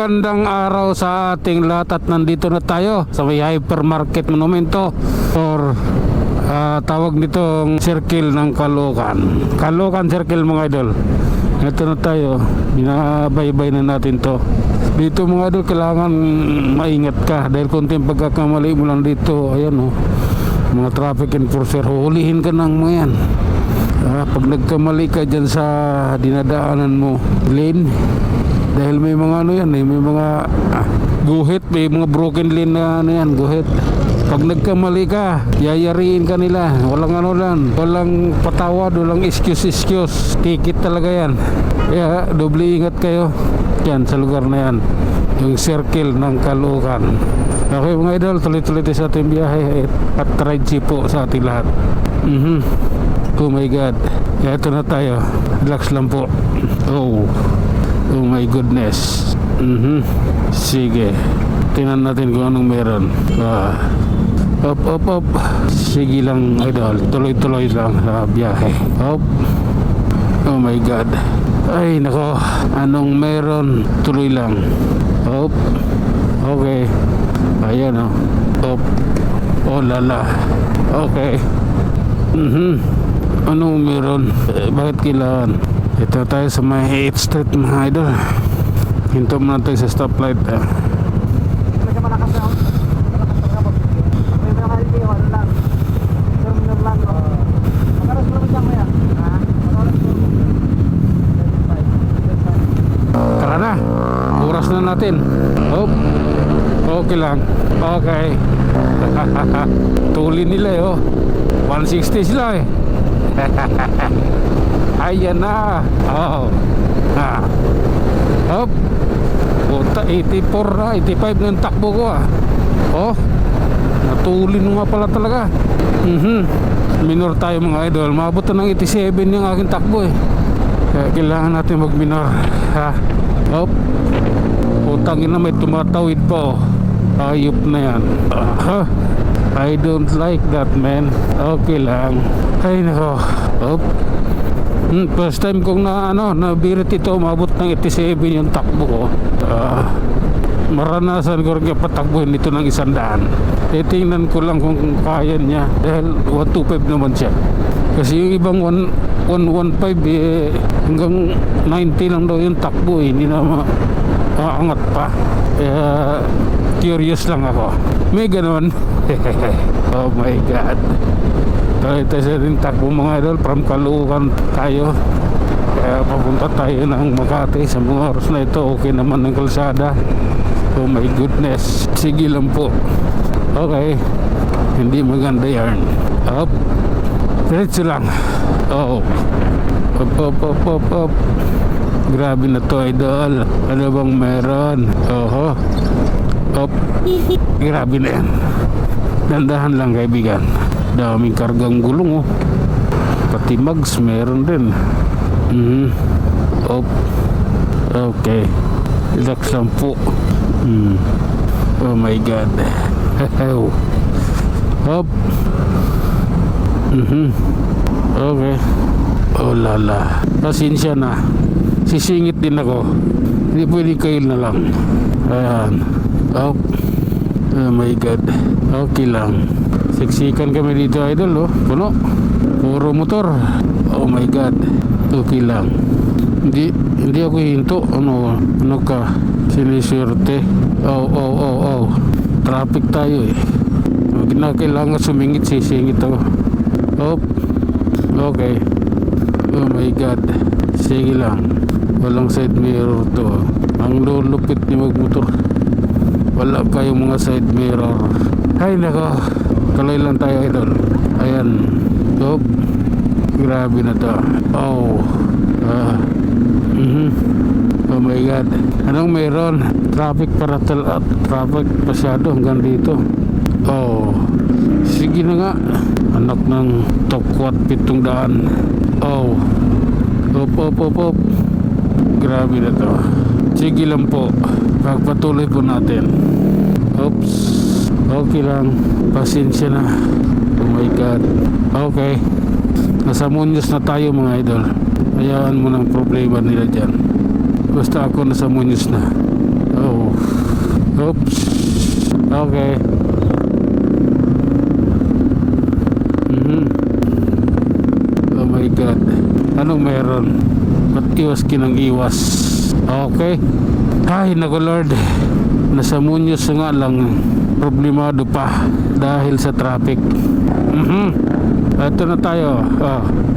Magandang araw sa ating lahat at nandito na tayo sa may hypermarket monumento or tawag nitong circle ng Caloocan Circle mga idol. Ito na tayo, binabaybay na natin to. Dito mga idol kailangan maingat ka dahil konting pagkakamali mo lang dito, ayan mga traffic enforcer, huhulihin ka ng mga yan. Pag nagkamali ka dyan sa dinadaanan mo lane, dahil may mga may mga guhit, may mga broken lane na guhit. Pag nagkamali ka, yayariin ka nila. Walang walang patawad, walang excuse. Ticket talaga yan. Kaya doble ingat kayo yan sa lugar na yan, yung circle ng Caloocan. Okay mga idol, tuloy-tuloy tayo sa ating biyahe at ride po sa ating lahat. Oh my god, ito na tayo, relax lang po. Oh my goodness. Sige, tingnan natin kung anong meron. Up. Sige lang idol, tuloy-tuloy lang sa biyahe. Oh my god. Ay nako, anong meron? Tuloy lang. Okay. Ayan oh lala. Okay. Anong meron? Bakit kailangan? Ito tayo sa may 8th Street mga idol. Hinto muna tayo sa stoplight. Tara na, oras na natin. Okay lang. Okay. Tuli nila 160 sila Ayan na. Puta, 84 na, 85 na yung takbo ko natulin mo nga pala talaga. Minor tayo mga idol. Maabot na ng 87 yung aking takbo Kaya kailangan natin mag minor. Putang ina, may tumatawid pa ayop na yan. I don't like that man. Okay lang. Ay nako. First time kong nabirit ito, umabot ng 87 yung takbo ko. Maranasan ko rin patakbuhin nito ng 100. Tingnan ko lang kung kaya niya dahil 125 naman siya. Kasi yung ibang 115 hanggang 90 lang daw yung takbo hindi na maangat pa. Curious lang ako. May ganon. Oh my god. Tayo sa rin takbo mga idol. From Caloocan tayo. Kaya papunta tayo ng Makati. Sa mga oras na ito okay naman ng kalsada. Oh my goodness. Sige lang po. Okay. Hindi maganda yan. Diretso lang. Up. Grabe na to idol. Ano bang meron? Grabe na yan. Dandahan lang kaibigan. Daming kargang gulong pati mags meron din. Okay, relax lang po. Oh my god. Okay. Oh lala, pasensya na, sisingit din ako, hindi pwede kail na lang. Ayan. Oh my god. Okay lang. Siksikan kami dito idol puno, puro motor. Oh my god. Okay lang. Hindi ako hinto. Ano ka siniswerte. Traffic tayo kailangan sumingit, sisingit ako. Okay. Oh my god. Sige lang, walang side mirror to. Ang lulupit ni magmotor, wala kayong mga side mirror. Ay nako, tuloy lang tayo idol. Ayan. Grabe na to. Oh my god. Anong meron? Traffic paratal at traffic pasyado hanggang dito. Sige na nga. Anak ng tokwat 700. Op. Grabe na to. Sige lang po, pagpatuloy po natin. Oops. Okay lang, pasensya na. Oh my god. Okay, nasa Muñoz na tayo mga idol. Hayaan mo ng problema nila dyan. Basta ako nasa Muñoz na. Oh. Oops. Okay. Oh my God. Anong meron? Ba't iwas kinang iwas? Okay. Ay, naku Lord. Nasa Muñoz nga lang. Problemado pa dahil sa traffic. Ito na tayo.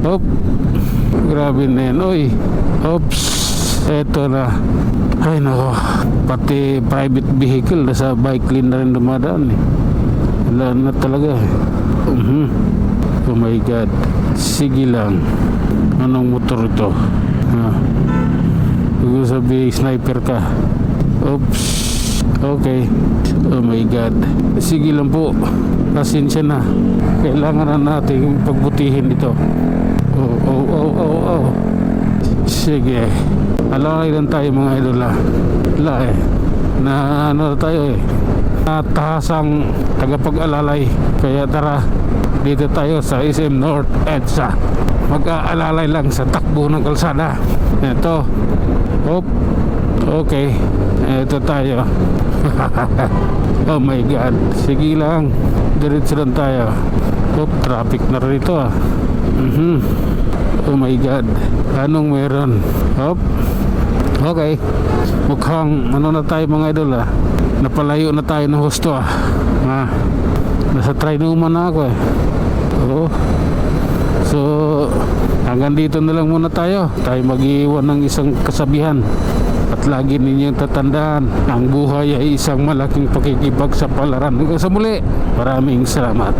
Hop. Grabe na yan. Uy. Oops. Ito na. Ay nako. Pati private vehicle nasa bike lane na rin dumadaan eh. Wala na talaga eh. Oh my God. Sige lang. Anong motor ito? Huwag ko sabihin sniper ka. Oops. Okay. Oh my God. Sige lang po. Pasensya na. Kailangan na natin pagbutihin ito. Oh. Sige. Alay lang tayo mga idola. Wala eh. Na ano tayo eh. Natahasang tagapag-alalay. Kaya tara. Dito tayo sa SM North EDSA. Mag-aalalay lang sa takbo ng kalsada. Ito. Hop. Okay. Ito tayo. Oh my God. Sige lang. Diretso lang tayo. Hop. Traffic na rito ah. Oh my God. Anong meron? Hop. Okay. Mukhang ano na tayo mga idol ah. Napalayo na tayo ng husto ah. Nasa Trinoma na ako eh. Oo. So hanggang dito na lang muna tayo. Tayo mag-iwan ng isang kasabihan. At lagi ninyong tatandaan, ang buhay ay isang malaking pakikibag sa palaran. Hanggang sa muli, maraming salamat.